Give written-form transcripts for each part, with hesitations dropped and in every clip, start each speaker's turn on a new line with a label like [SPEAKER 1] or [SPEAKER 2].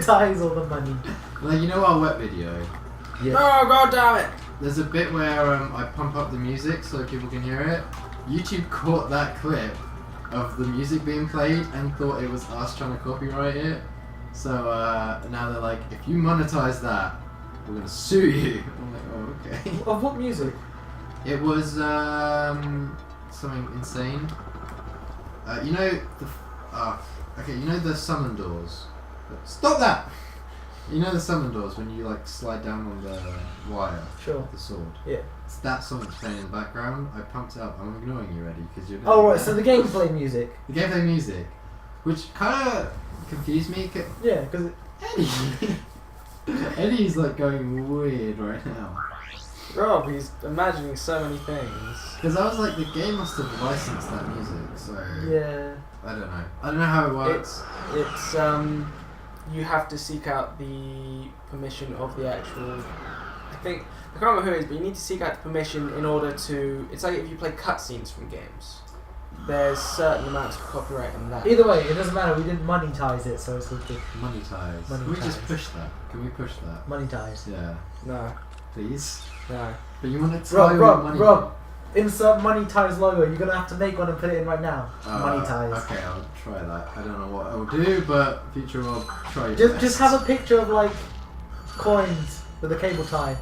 [SPEAKER 1] monetize all the money.
[SPEAKER 2] Like, you know our wet video?
[SPEAKER 1] Yeah.
[SPEAKER 3] Oh, god damn it!
[SPEAKER 2] There's a bit where I pump up the music so people can hear it. YouTube caught that clip of the music being played and thought it was us trying to copyright it. So now they're like, if you monetize that, we're going to sue you. I'm like, oh, okay.
[SPEAKER 1] Of what music?
[SPEAKER 2] It was something insane. You know the you know the summon doors. Stop that! You know the summon doors when you like slide down on the wire.
[SPEAKER 1] Sure.
[SPEAKER 2] With the sword.
[SPEAKER 1] Yeah.
[SPEAKER 2] It's that song that's playing in the background. I pumped it up. I'm ignoring you, Eddie, because you're.
[SPEAKER 1] Oh right, so the gameplay music.
[SPEAKER 2] The gameplay music, which kind of confused me.
[SPEAKER 1] Yeah, because
[SPEAKER 2] Eddie. Eddie's like going weird right now.
[SPEAKER 3] Rob, he's imagining so many things.
[SPEAKER 2] Because I was like, the game must have licensed that music, so...
[SPEAKER 1] Yeah.
[SPEAKER 2] I don't know. I don't know how it works.
[SPEAKER 3] It's you have to seek out the permission of the actual... I can't remember who it is, but you need to seek out the permission in order to... It's like if you play cutscenes from games. There's certain amounts of copyright on that.
[SPEAKER 1] Either way, it doesn't matter. We didn't monetize it, so it's all good.
[SPEAKER 2] Monetize.
[SPEAKER 1] Money
[SPEAKER 2] Can we
[SPEAKER 1] ties.
[SPEAKER 2] just push that? Can we push that?
[SPEAKER 1] Monetize.
[SPEAKER 2] Yeah.
[SPEAKER 3] No.
[SPEAKER 2] Please?
[SPEAKER 3] No.
[SPEAKER 2] But you want to tie with money?
[SPEAKER 1] Rob, insert monetize logo. You're gonna have to make one and put it in right now. Monetize.
[SPEAKER 2] Okay, I'll try that. I don't know what I'll do, but future Rob, try your best.
[SPEAKER 1] Just have a picture of like coins with a cable tie.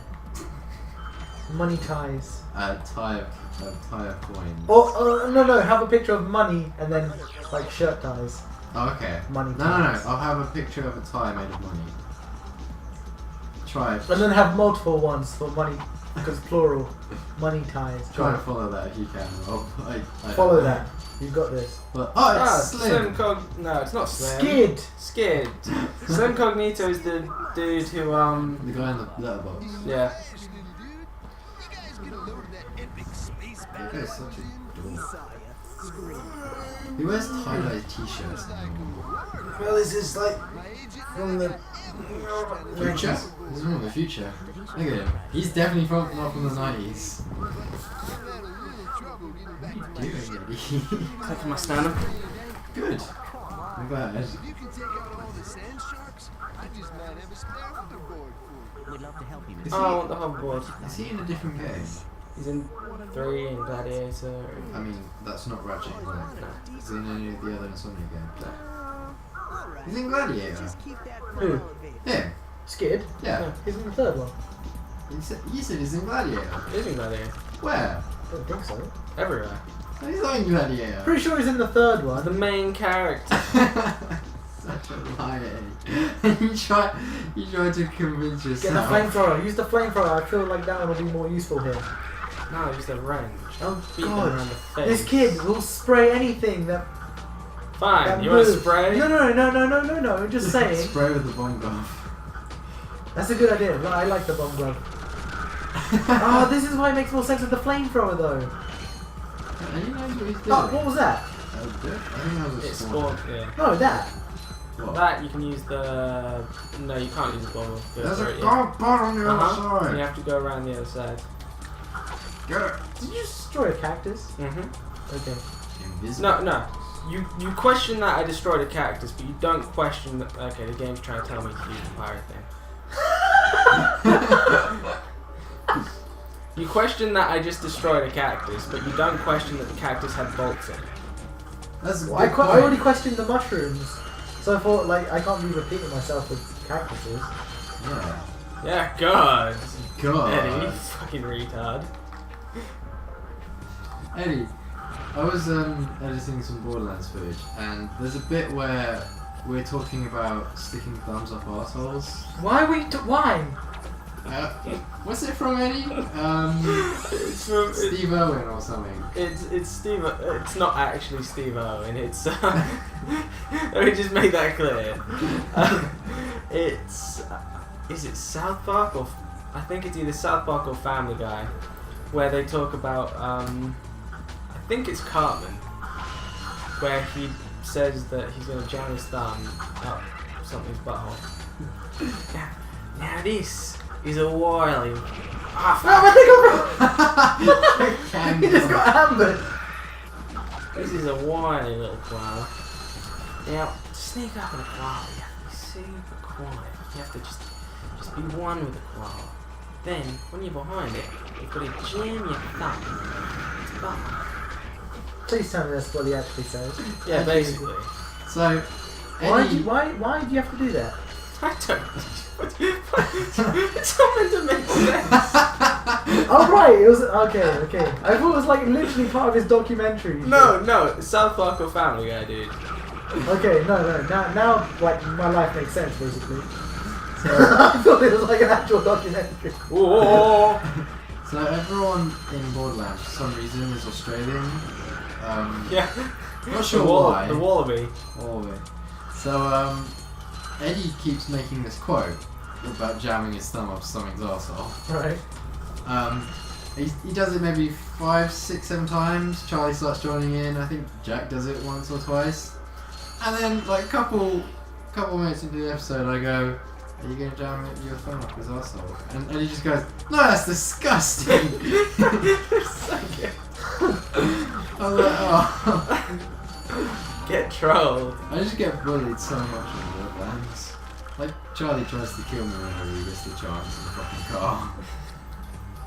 [SPEAKER 1] Monetize.
[SPEAKER 2] A tie of coins.
[SPEAKER 1] Or no, have a picture of money and then like shirt ties.
[SPEAKER 2] Oh, okay.
[SPEAKER 1] Money
[SPEAKER 2] No.
[SPEAKER 1] ties.
[SPEAKER 2] I'll have a picture of a tie made of money. Try it.
[SPEAKER 1] And then have multiple ones for money, because plural. Money ties.
[SPEAKER 2] Try to follow that if you can, Rob. I
[SPEAKER 1] Follow that. You've got this.
[SPEAKER 2] But, it's Slim.
[SPEAKER 3] No, it's not Slim.
[SPEAKER 1] Skid.
[SPEAKER 3] Slim Cognito is the dude who
[SPEAKER 2] The guy in the letterbox.
[SPEAKER 3] yeah.
[SPEAKER 2] That guy's such a dork. He wears tie-dye t-shirts anymore.
[SPEAKER 1] Well, this is like from the
[SPEAKER 2] Future? This is from the future. Look at him. He's definitely not from the 90s. What are you doing, Eddie?
[SPEAKER 3] Taking my stand-up.
[SPEAKER 2] Good. I'm glad.
[SPEAKER 3] Oh, I want the hoverboard.
[SPEAKER 2] Is he in a different game?
[SPEAKER 3] He's in 3 and Gladiator.
[SPEAKER 2] I mean, that's not Ratchet and Clank. Is he in any of the other Insomnia games? He's in Gladiator.
[SPEAKER 1] Who?
[SPEAKER 2] Him.
[SPEAKER 1] Skid?
[SPEAKER 2] Yeah.
[SPEAKER 1] He's in the third one.
[SPEAKER 2] You said he's in Gladiator.
[SPEAKER 3] He's in Gladiator.
[SPEAKER 2] Where?
[SPEAKER 1] I don't think so.
[SPEAKER 3] Everywhere.
[SPEAKER 2] He's not in Gladiator.
[SPEAKER 1] Pretty sure he's in the third one.
[SPEAKER 3] The main character.
[SPEAKER 2] Such a liar. you try to convince
[SPEAKER 1] Get
[SPEAKER 2] yourself.
[SPEAKER 1] the flamethrower. Use the flamethrower. I feel like that one will be more useful here.
[SPEAKER 3] No, use the wrench.
[SPEAKER 1] Oh
[SPEAKER 3] Beat them
[SPEAKER 1] god.
[SPEAKER 3] around the face.
[SPEAKER 1] This kid will spray anything that
[SPEAKER 3] Fine, you want to spray?
[SPEAKER 1] No, I'm just saying.
[SPEAKER 2] Spray with the bomb glove.
[SPEAKER 1] That's a good idea. No, I like the bomb glove. Oh, this is why it makes more sense with the flamethrower though.
[SPEAKER 2] And you know what he's doing.
[SPEAKER 1] Oh, what was that?
[SPEAKER 2] I think that was a
[SPEAKER 3] It's
[SPEAKER 2] spawn.
[SPEAKER 3] spawn, yeah.
[SPEAKER 1] No, that.
[SPEAKER 2] What?
[SPEAKER 3] That, you can use the... No, you can't use the bomb.
[SPEAKER 2] There's a gold bar on the other side.
[SPEAKER 3] You have to go around the other side.
[SPEAKER 2] Get it.
[SPEAKER 1] Did you just destroy a cactus?
[SPEAKER 3] Mm-hmm.
[SPEAKER 1] Okay.
[SPEAKER 2] Invisible.
[SPEAKER 3] No. You question that I destroyed a cactus, but you don't question that... Okay, the game's trying to tell me to do the pirate thing. You question that I just destroyed a cactus, but you don't question that the cactus had bolts in it.
[SPEAKER 2] That's a good
[SPEAKER 1] I
[SPEAKER 2] point.
[SPEAKER 1] already questioned the mushrooms, so I thought like I can't be repeating myself with cactuses.
[SPEAKER 2] Yeah.
[SPEAKER 3] Yeah, God.
[SPEAKER 2] God.
[SPEAKER 3] Eddie, you fucking retard.
[SPEAKER 2] Eddie, I was editing some Borderlands footage, and there's a bit where we're talking about sticking thumbs up arseholes.
[SPEAKER 1] Why why?
[SPEAKER 2] What's it from, Eddie?
[SPEAKER 3] It's from
[SPEAKER 2] Steve Irwin or something.
[SPEAKER 3] It's Steve. It's not actually Steve Owen. It's let me just make that clear. It's is it South Park or I think it's either South Park or Family Guy, where they talk about I think it's Cartman, where he says that he's going to jam his thumb up something's butthole. Now this is a wily.
[SPEAKER 1] No, I think he just got hammered.
[SPEAKER 3] This is a wily little koala. Now, sneak up on a koala, yes. super quiet. You have to just be one with the koala. Then, when you're behind it, you've got to jam your thumb. It's bad.
[SPEAKER 1] Please tell me that's what he actually says.
[SPEAKER 3] Yeah, basically.
[SPEAKER 2] So,
[SPEAKER 1] Why
[SPEAKER 2] Eddie,
[SPEAKER 1] do you have to do that?
[SPEAKER 3] I don't. It's not meant to make sense.
[SPEAKER 1] Oh right, it was okay. I thought it was like literally part of his documentary.
[SPEAKER 3] No, South Park or Family Guy, dude.
[SPEAKER 1] Okay, no. Now, like my life makes sense basically. So I thought it was like an actual documentary.
[SPEAKER 3] Whoa.
[SPEAKER 2] so everyone in Borderlands for some reason is Australian.
[SPEAKER 3] Yeah.
[SPEAKER 2] Not sure why.
[SPEAKER 3] The Wallaby.
[SPEAKER 2] Wallaby. So Eddie keeps making this quote about jamming his thumb up someone's arsehole.
[SPEAKER 1] Right.
[SPEAKER 2] He does it maybe 5, 6, 7 times. Charlie starts joining in. I think Jack does it once or twice. And then, like, couple minutes into the episode, I go, "Are you gonna jam your thumb up his arsehole?" And Eddie just goes, "No, that's disgusting."
[SPEAKER 3] So good.
[SPEAKER 2] I was like, oh.
[SPEAKER 3] Get trolled.
[SPEAKER 2] I just get bullied so much in Borderlands. Like, Charlie tries to kill me whenever he gets the chance in the fucking car.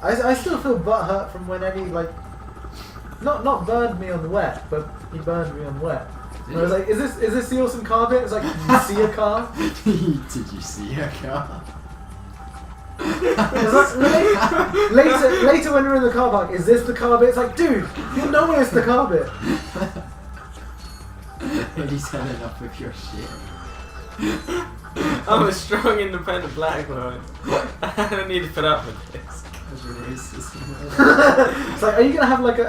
[SPEAKER 1] I still feel butthurt from when Eddie like not burned me on the wet, but he burned me on wet. And I was like, is this the awesome car bit? It's like, did you see a car?
[SPEAKER 2] Did you see a car?
[SPEAKER 1] It's like, later when we're in the car park, is this the car bit? It's like, dude, you know when it's the car bit.
[SPEAKER 2] Eddie's ending up with your shit.
[SPEAKER 3] I'm a strong, independent black woman. I don't need to put up with this.
[SPEAKER 1] It's like, are you gonna have like a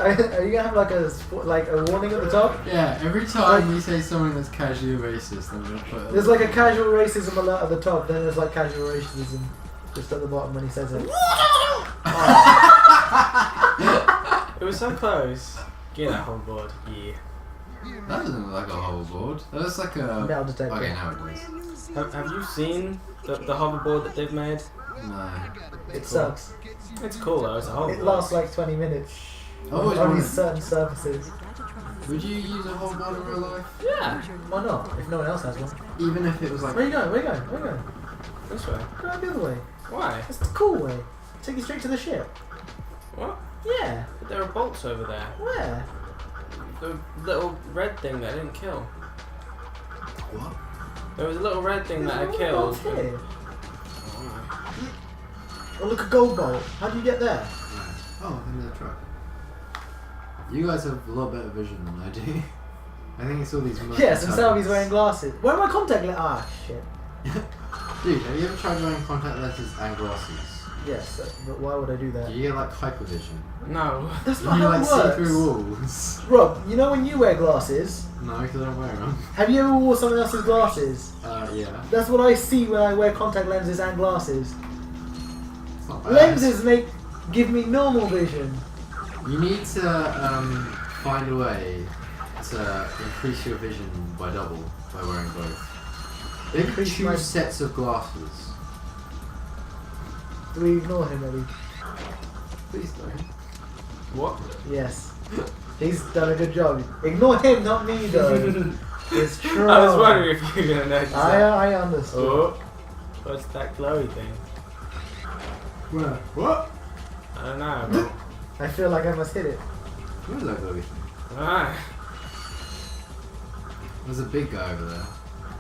[SPEAKER 1] warning at the top?
[SPEAKER 2] Yeah, every time we say something that's casually racist, I'm gonna put.
[SPEAKER 1] There's like a casual racism alert at the top, then there's like casual racism just at the bottom when he says it.
[SPEAKER 3] It was so close. Get that whole board. Yeah.
[SPEAKER 2] That doesn't look like a hoverboard. That looks like a.
[SPEAKER 1] Metal detector.
[SPEAKER 2] Okay, now it does.
[SPEAKER 3] Have you seen the hoverboard that they've made?
[SPEAKER 2] No.
[SPEAKER 1] It sucks.
[SPEAKER 3] It's cool though. It's a hoverboard.
[SPEAKER 1] It lasts like 20 minutes.
[SPEAKER 2] always
[SPEAKER 1] On
[SPEAKER 2] wanted-
[SPEAKER 1] these certain surfaces.
[SPEAKER 2] Would you use a hoverboard in real life?
[SPEAKER 3] Yeah.
[SPEAKER 1] Why not? If no one else has one.
[SPEAKER 2] Even if it was like.
[SPEAKER 1] Where are you going? Where are you going? Where are you going?
[SPEAKER 3] This way.
[SPEAKER 1] Go out the other way.
[SPEAKER 3] Why?
[SPEAKER 1] That's the cool way. Take you straight to the ship.
[SPEAKER 3] What?
[SPEAKER 1] Yeah.
[SPEAKER 3] But there are bolts over there.
[SPEAKER 1] Where?
[SPEAKER 3] The little red thing that I didn't kill.
[SPEAKER 2] What?
[SPEAKER 3] There was a little red thing that I
[SPEAKER 1] There's a
[SPEAKER 3] killed.
[SPEAKER 1] bolt here. Oh, look, a gold bolt. How do you get there?
[SPEAKER 2] Oh, in the truck. You guys have a lot better vision than I do. I think it's all these.
[SPEAKER 1] Yes, and Salvy's wearing glasses. Where are my contact lenses? Ah, shit.
[SPEAKER 2] Dude, have you ever tried wearing contact lenses and glasses?
[SPEAKER 1] Yes, but why would I do that?
[SPEAKER 2] Do you get like hypervision?
[SPEAKER 3] No.
[SPEAKER 1] That's
[SPEAKER 2] Do
[SPEAKER 1] not
[SPEAKER 2] you
[SPEAKER 1] how
[SPEAKER 2] like
[SPEAKER 1] it
[SPEAKER 2] see
[SPEAKER 1] works.
[SPEAKER 2] through walls?
[SPEAKER 1] Rob, you know when you wear glasses,
[SPEAKER 2] No, because I don't wear them.
[SPEAKER 1] have you ever wore someone else's glasses?
[SPEAKER 2] Yeah.
[SPEAKER 1] That's what I see when I wear contact lenses and glasses.
[SPEAKER 2] It's not bad.
[SPEAKER 1] Lenses give me normal vision.
[SPEAKER 2] You need to find a way to increase your vision by double by wearing both. Maybe
[SPEAKER 1] Increase
[SPEAKER 2] two
[SPEAKER 1] my-
[SPEAKER 2] sets of glasses.
[SPEAKER 1] Do we ignore him, Eddie?
[SPEAKER 2] Please don't.
[SPEAKER 3] What?
[SPEAKER 1] Yes. He's done a good job. Ignore him, not me, though. It's true.
[SPEAKER 3] I was wondering if you were gonna notice that.
[SPEAKER 1] I understand.
[SPEAKER 3] Oh. What's that glowy thing?
[SPEAKER 2] Where? What?
[SPEAKER 3] I don't know.
[SPEAKER 1] I feel like I must hit it.
[SPEAKER 2] Where's that glowy?
[SPEAKER 3] Ah.
[SPEAKER 2] There's a big guy over there.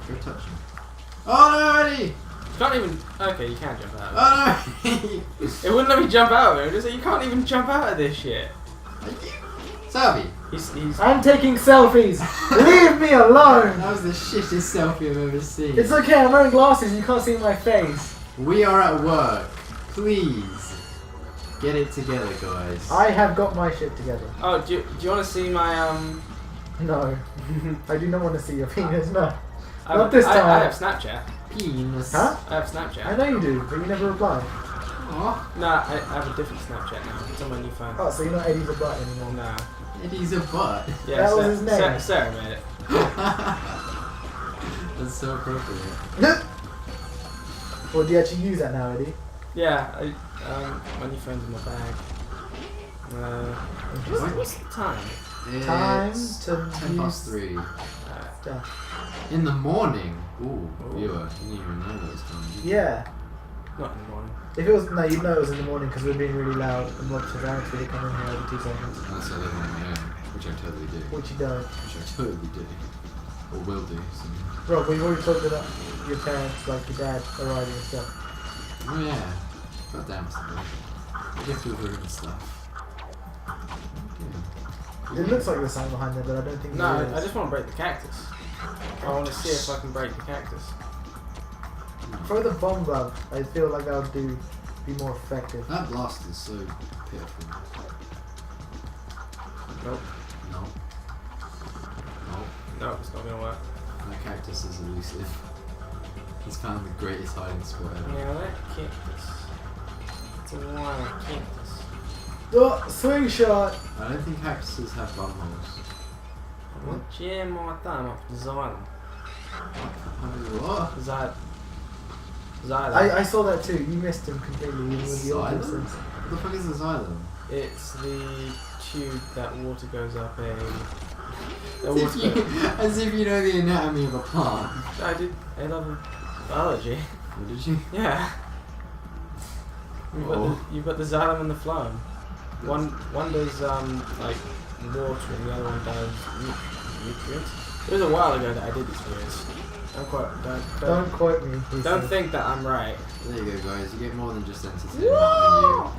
[SPEAKER 2] Go touch him. Oh no, Eddie!
[SPEAKER 3] You can't even. Okay, you can jump out of
[SPEAKER 2] Oh no!
[SPEAKER 3] it. It wouldn't let me jump out of it. Just like, you can't even jump out of this shit.
[SPEAKER 2] Salvy!
[SPEAKER 3] He's.
[SPEAKER 1] I'm taking selfies. Leave me alone.
[SPEAKER 2] That was the shittest selfie I've ever seen.
[SPEAKER 1] It's okay. I'm wearing glasses. You can't see my face.
[SPEAKER 2] We are at work. Please. Get it together, guys.
[SPEAKER 1] I have got my shit together.
[SPEAKER 3] Oh, do you want to see my
[SPEAKER 1] No, I do not want to see your penis. No,
[SPEAKER 3] I
[SPEAKER 1] not this time.
[SPEAKER 3] I have Snapchat.
[SPEAKER 2] Penis.
[SPEAKER 1] Huh?
[SPEAKER 3] I have Snapchat.
[SPEAKER 1] I know you do, but you never reply.
[SPEAKER 2] Aw.
[SPEAKER 3] No, I have a different Snapchat now. It's on my new phone.
[SPEAKER 1] Oh, so you're not Eddie's a butt anymore.
[SPEAKER 3] No.
[SPEAKER 2] Eddie's a butt.
[SPEAKER 3] Yeah,
[SPEAKER 1] That was his name.
[SPEAKER 3] Sarah made it.
[SPEAKER 2] That's so appropriate.
[SPEAKER 1] Or do you actually use that now, Eddie?
[SPEAKER 3] Yeah, my new phone's in my bag. What's the time?
[SPEAKER 1] Time
[SPEAKER 2] It's
[SPEAKER 1] to
[SPEAKER 2] 10 past
[SPEAKER 1] use-
[SPEAKER 2] 3.
[SPEAKER 1] Yeah.
[SPEAKER 2] In the morning? Ooh, viewer, you didn't even know that was coming. did you?
[SPEAKER 1] Yeah.
[SPEAKER 3] Not in the morning.
[SPEAKER 1] If it was, no, you'd know it was in the morning because we're being really loud and watch the parents really come in here every 2 seconds.
[SPEAKER 2] Unless I live on my own, which I totally do.
[SPEAKER 1] Which you don't.
[SPEAKER 2] Which I totally do. Or will do. So.
[SPEAKER 1] Rob, we've already talked about your parents, like your dad, arriving and stuff.
[SPEAKER 2] Oh yeah. God damn it. You have to ruin stuff. Okay.
[SPEAKER 1] It looks like there's something behind there, but I don't think
[SPEAKER 3] No,
[SPEAKER 1] there is.
[SPEAKER 3] I just want to break the cactus. I want to see if I can break the cactus.
[SPEAKER 1] Throw the bomb glove. I feel like that would be more effective.
[SPEAKER 2] That blast is so pitiful.
[SPEAKER 3] Nope.
[SPEAKER 2] No. No.
[SPEAKER 3] No, it's not gonna work.
[SPEAKER 2] That cactus is elusive. He's found the greatest hiding spot ever.
[SPEAKER 3] Yeah, that cactus. It's a wild cactus.
[SPEAKER 1] Oh, swing shot!
[SPEAKER 2] I don't think cactuses have bum holes.
[SPEAKER 3] What? Jam my thumb up the xylem.
[SPEAKER 2] What?
[SPEAKER 3] Xylem.
[SPEAKER 1] I saw that too. You missed him completely. Even with the
[SPEAKER 2] Xylem?
[SPEAKER 1] obvious things.
[SPEAKER 2] What the fuck is a xylem?
[SPEAKER 3] It's the tube that water goes up a.
[SPEAKER 2] As if you know the anatomy of a plant.
[SPEAKER 3] I did A level biology.
[SPEAKER 2] What did you?
[SPEAKER 3] Yeah. You've got the xylem and the phloem. One does like water and the other one does nutrients. It was a while ago that I did this weird.
[SPEAKER 1] Don't quote me. Please.
[SPEAKER 3] Don't think that I'm right.
[SPEAKER 2] There you go, guys. You get more than just entertainment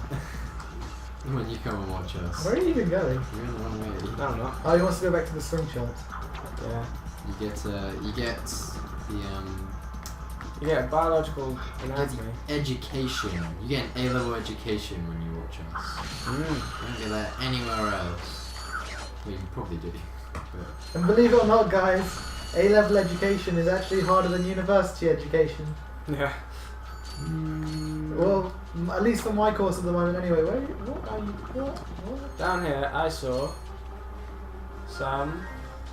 [SPEAKER 2] when you come and watch us.
[SPEAKER 1] Where are you even going?
[SPEAKER 2] You're in the wrong way.
[SPEAKER 3] No, I'm not.
[SPEAKER 1] Oh, he wants to go back to the swing shot.
[SPEAKER 3] Yeah.
[SPEAKER 2] You get the
[SPEAKER 3] You get a biological anatomy.
[SPEAKER 2] education. You get an A-level education when you watch us. You don't get that anywhere else. Well, you probably do. But
[SPEAKER 1] And believe it or not, guys, A-level education is actually harder than university education.
[SPEAKER 3] Yeah.
[SPEAKER 1] Well, at least for my course at the moment anyway. What are you... What?
[SPEAKER 3] Down here, I saw some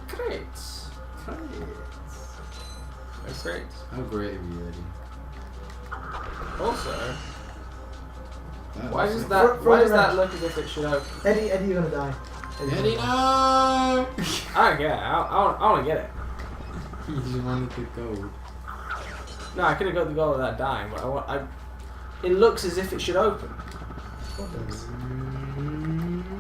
[SPEAKER 3] crates. They're crates.
[SPEAKER 2] how great are you, Eddie?
[SPEAKER 3] Also,
[SPEAKER 2] That
[SPEAKER 3] why
[SPEAKER 2] looks
[SPEAKER 3] does
[SPEAKER 2] like-
[SPEAKER 3] that
[SPEAKER 1] For
[SPEAKER 3] why
[SPEAKER 1] the
[SPEAKER 3] does that
[SPEAKER 1] wrench.
[SPEAKER 3] look as if it should open?
[SPEAKER 1] Eddie, you're gonna die.
[SPEAKER 2] Eddie, no!
[SPEAKER 3] I don't get it. I want to get it.
[SPEAKER 2] You just wanted the gold.
[SPEAKER 3] No, I could have got the goal without dying, but it looks as if it should open.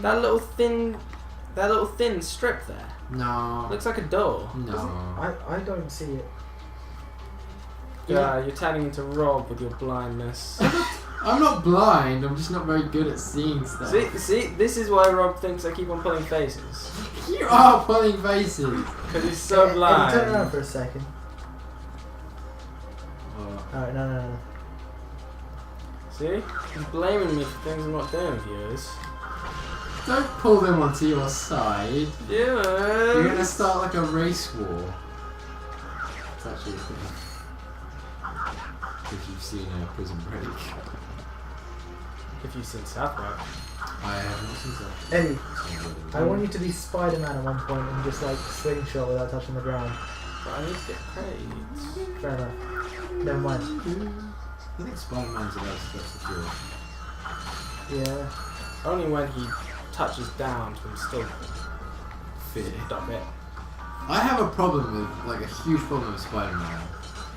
[SPEAKER 3] That little thin strip there.
[SPEAKER 2] No.
[SPEAKER 3] Looks like a door.
[SPEAKER 2] No.
[SPEAKER 1] I don't see it.
[SPEAKER 3] Yeah, you're turning into Rob with your blindness.
[SPEAKER 2] I'm not blind, I'm just not very good at seeing stuff.
[SPEAKER 3] see, this is why Rob thinks I keep on pulling faces.
[SPEAKER 2] You are pulling faces!
[SPEAKER 3] Because he's so
[SPEAKER 1] Eddie,
[SPEAKER 3] blind.
[SPEAKER 1] turn around for a second.
[SPEAKER 2] Oh.
[SPEAKER 1] Alright, no.
[SPEAKER 3] See? He's blaming me for things I'm not doing, viewers.
[SPEAKER 2] Don't pull them onto your side.
[SPEAKER 3] Viewers!
[SPEAKER 2] You're gonna start like a race war. It's actually a thing. If you've seen Prison Break.
[SPEAKER 3] If you've seen South Park.
[SPEAKER 2] I have not seen that.
[SPEAKER 1] Eddie, I want you to be Spider-Man at one point and just like slingshot without touching the ground.
[SPEAKER 3] But I need to get crates.
[SPEAKER 1] Fair enough. Never mind.
[SPEAKER 2] I think Spider-Man's about to step secure.
[SPEAKER 1] Yeah.
[SPEAKER 3] Only when he touches down from still
[SPEAKER 2] Fear.
[SPEAKER 3] stop it.
[SPEAKER 2] I have a problem with, like a huge problem with Spider-Man.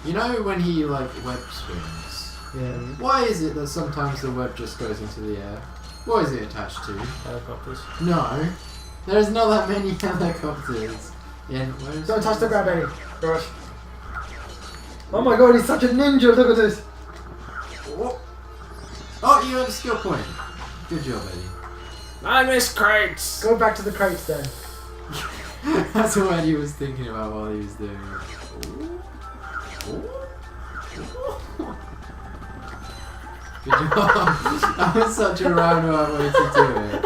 [SPEAKER 2] You know when he like web swings?
[SPEAKER 1] Yeah.
[SPEAKER 2] Why is it that sometimes the web just goes into the air? What is it attached to?
[SPEAKER 3] Helicopters.
[SPEAKER 2] No. There's not that many helicopters. Yeah, where's
[SPEAKER 1] Don't touch the ground, Eddie. Gosh. Oh my god, he's such a ninja, look at this.
[SPEAKER 2] Oh, you have a skill point. Good job, Eddie.
[SPEAKER 3] I miss crates!
[SPEAKER 1] Go back to the crates then.
[SPEAKER 2] That's what Eddie was thinking about while he was doing it. Good job. That was such a roundabout way to do it.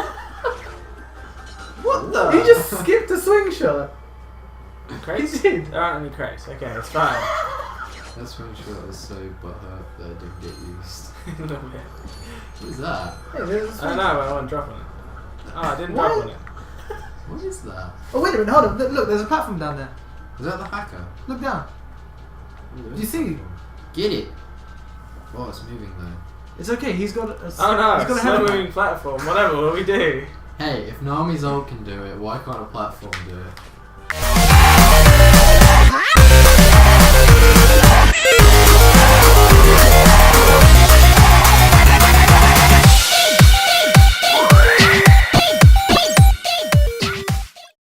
[SPEAKER 1] What the? He just skipped a swing shot.
[SPEAKER 3] Crates?
[SPEAKER 1] He did.
[SPEAKER 3] There aren't any crates. Okay, it's fine.
[SPEAKER 2] That's when sure I was so butthurt that I didn't get used.
[SPEAKER 3] A little bit.
[SPEAKER 2] What is that?
[SPEAKER 1] Hey, there's a
[SPEAKER 3] I
[SPEAKER 1] swing
[SPEAKER 3] don't know, but I want to drop on it. Oh, I didn't drop on it.
[SPEAKER 2] What is that?
[SPEAKER 1] Oh wait a minute, hold on. Look, there's a platform down there.
[SPEAKER 2] Is that the hacker?
[SPEAKER 1] Look down. Do you see?
[SPEAKER 2] Get it! Oh, it's moving though.
[SPEAKER 1] It's okay, he's got a...
[SPEAKER 3] Oh no,
[SPEAKER 1] he's got a
[SPEAKER 3] slow
[SPEAKER 1] hammer.
[SPEAKER 3] moving platform. Whatever, what do we do?
[SPEAKER 2] Hey, if Nami's ult can do it, why can't a platform do it?